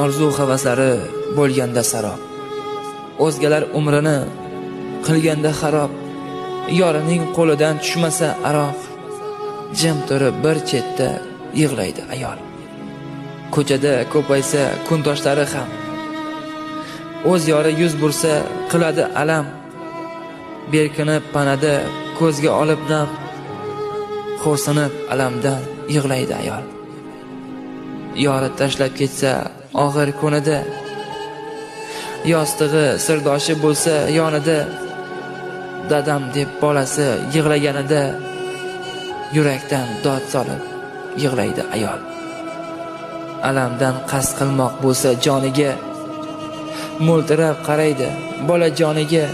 Orzu havaslari bo'lganda sarob, o'zgalar umrini qilganda xarob, yorining qo'lidan tushmasa aroq, jim turib bir chetda yig'laydi ayol. Ko'chada ko'paysa kundoshlari ham, o'z yori yuz bursa qiladi alam. Berkinib panada ko'zga olib nam, xo'rsinib alamdan yig'laydi ayol. Yori tashlab ketsa og'ir ko'nida, yostig'i sirdoshi bo'lsa yonida, dadam deb bolasi yig'laganida yurakdan dod solib yig'laydi ayol. Alamdan qasd qilmoq bo'lsa joniga, mo'ltirab qaraydi bola joniga.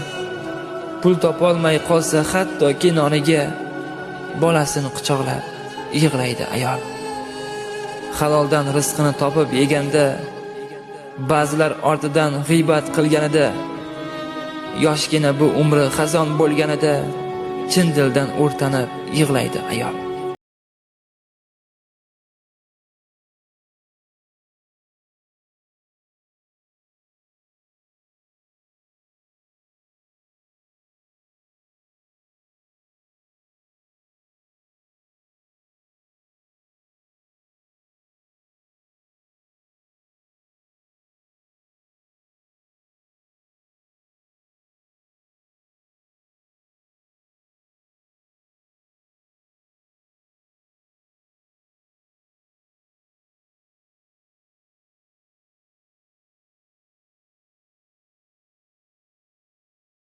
Pul topolmay qolsa hattoki noniga, bolasini quchoqlab yig'laydi ayol. Haloldan rizqini topib yeganda, ba'zilar ortidan g'iybat qilganida, yoshgina bu umri xazon bo'lganida, chin dildan o'rtanib yig'laydi ayol.